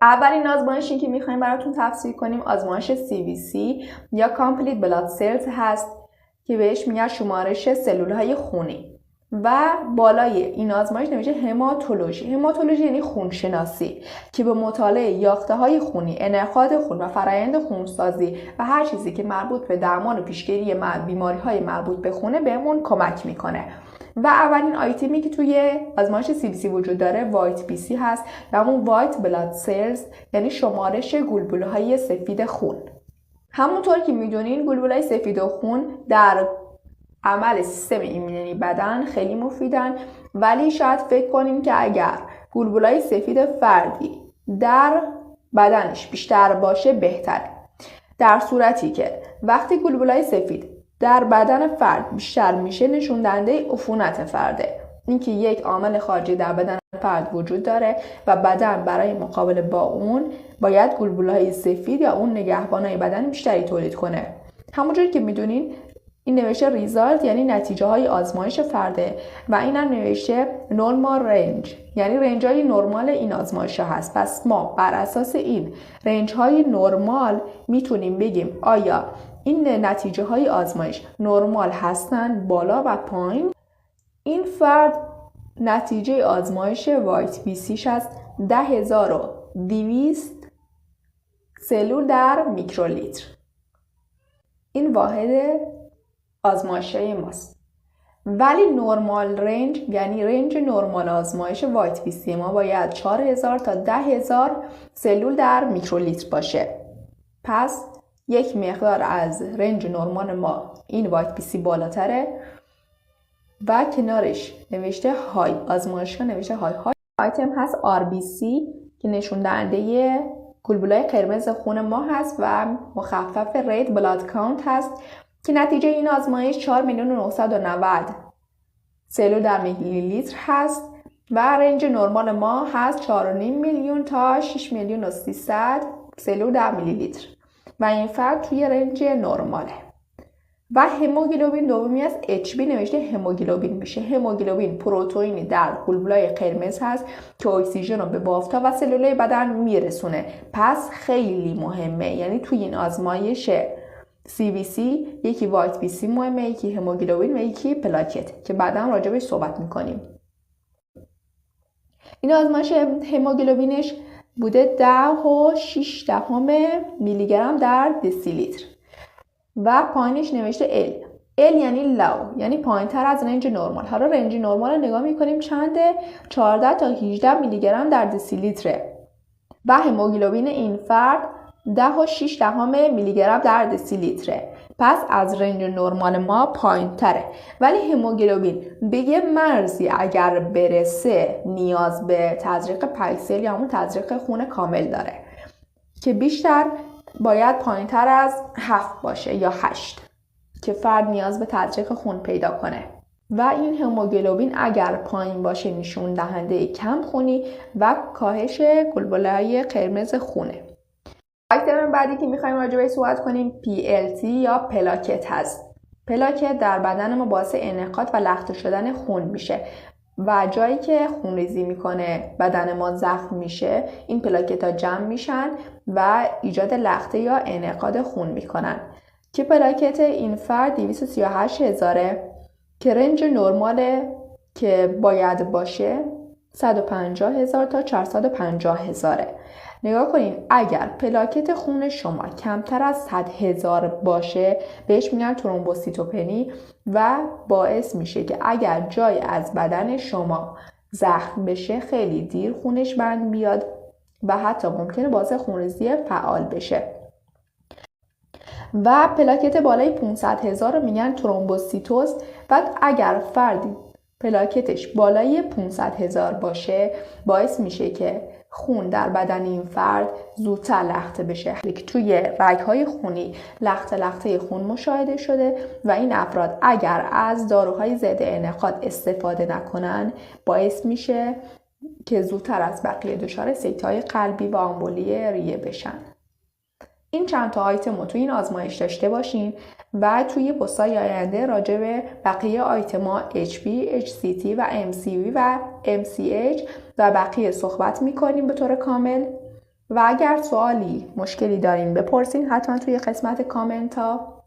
اولین آزمایشی که میخوایم براتون تفسیر کنیم آزمایش CBC یا Complete Blood Cells هست که بهش میگن شمارش سلولهای خونی و بالای این آزمایش نوشته هماتولوژی. هماتولوژی یعنی خونشناسی که به مطالعه یافته‌های خونی، انعقاد خون و فرآیند خونسازی و هر چیزی که مربوط به درمان و پیشگیری بیماری‌های مربوط به خونه بهمون کمک میکنه. و اولین آیتمی که توی آزمایش CBC وجود داره وایت BC هست و همون وایت بلاد سلز یعنی شمارش گلبوله‌های سفید خون. همونطور که میدونین گلبوله‌های سفید خون در عمل سیستم ایمنی بدن خیلی مفیدن، ولی شاید فکر کنیم که اگر گلبوله‌های سفید فردی در بدنش بیشتر باشه بهتره. در صورتی که وقتی گلبوله‌های سفید در بدن فرد بیشتر میشه نشون دهنده عفونت فرده. اینکه یک عامل خارجی در بدن فرد وجود داره و بدن برای مقابله با اون باید گلبوله‌های سفید یا اون نگهبانای بدن بیشتری تولید کنه. همونجوری که میدونین این نوشته ریزالت یعنی نتیجه های آزمایش فرده و این هم نوشته نورمال رنج یعنی رنج های نرمال این آزمایش ها هست. پس ما بر اساس این رنج های نرمال میتونیم بگیم آیا این نتیجه های آزمایش نرمال هستن بالا و پایین. این فرد نتیجه آزمایش وایت BCش هست 10,200 سلول در میکرولیتر. این واحد آزمایشی ماست. ولی نورمال رنج یعنی رنج نورمال آزمایش وایت BC ما باید 4,000 تا 10,000 سلول در میکرولیتر باشه. پس یک مقدار از رنج نورمال ما این وایت BC بالاتره و کنارش نوشته های، آزمایشگاه نوشته های. آیتم هست RBC که نشون دهنده گلبوله‌های قرمز خون ما هست و مخفف رید بلاد کانت هست که نتیجه این آزمایش 4,990,000 سلول در میلی لیتر هست و رنج نرمال ما هست 4.5 میلیون تا 6,300,000 سلول در میلی لیتر و این فرد توی رنج نرماله. و هموگلوبین دومی از HB نوشته هموگلوبین میشه. هموگلوبین پروتئینی در گلبوله‌های قرمز هست که اکسیژن رو به بافت‌ها و سلولای بدن میرسونه. پس خیلی مهمه، یعنی توی این آزمایش CBC یکی وایت BC مهمه، یکی هموگلوبین و یکی پلاکت که بعدا راجع بهش صحبت میکنیم. این آزمایش هموگلوبینش بوده 10.6 میلی گرم در دسیلیتر و پایینش نوشته L یعنی لو یعنی پایین تر از رنج نرمال. حالا رنج نرمال رو نگاه میکنیم چنده؟ 14 تا 18 میلی گرم در دسیلیتره و هموگلوبین این فرد 10.6 میلی گرم در دسیلیتره. پس از رنج نرمال ما پایین تره. ولی هموگلوبین به یه مرزی اگر برسه نیاز به تزریق پایسل یا همون تزریق خون کامل داره که بیشتر باید پایین تر از 7 باشه یا 8 که فرد نیاز به تزریق خون پیدا کنه. و این هموگلوبین اگر پایین باشه نشون دهنده کم خونی و کاهش گلبوله‌های قرمز خونه. آیتم بعدی که میخوایم راجع بهش صحبت کنیم PLT یا پلاکت هست. پلاکت در بدن ما باعث انعقاد و لخته شدن خون میشه و جایی که خونریزی میکنه بدن ما زخم میشه این پلاکت ها جمع میشن و ایجاد لخته یا انعقاد خون میکنن که پلاکت این فرد 238,000 که رنج نرماله که باید باشه 150,000 تا 450,000. نگاه کنین اگر پلاکت خون شما کمتر از 100,000 باشه بهش میگن ترومبوسیتوپنی و باعث میشه که اگر جای از بدن شما زخم بشه خیلی دیر خونش بند بیاد و حتی ممکنه باعث خونریزی فعال بشه. و پلاکت بالای 500,000 رو میگن ترومبوسیتوز و اگر فردی پلاکتش بالای 500,000 باشه باعث میشه که خون در بدن این فرد زودتر لخته بشه. توی رگ‌های خونی لخته خون مشاهده شده و این افراد اگر از داروهای ضد انعقاد استفاده نکنن باعث میشه که زودتر از بقیه دچار سکته‌های قلبی و آمبولی ریه بشن. این چند تا آیتم رو توی این آزمایش داشته باشین و توی پست‌های آینده راجع به بقیه آیتما HB، HCT و MCV و MCH و بقیه صحبت میکنیم به طور کامل و اگر سوالی مشکلی دارین بپرسین حتما توی قسمت کامنت ها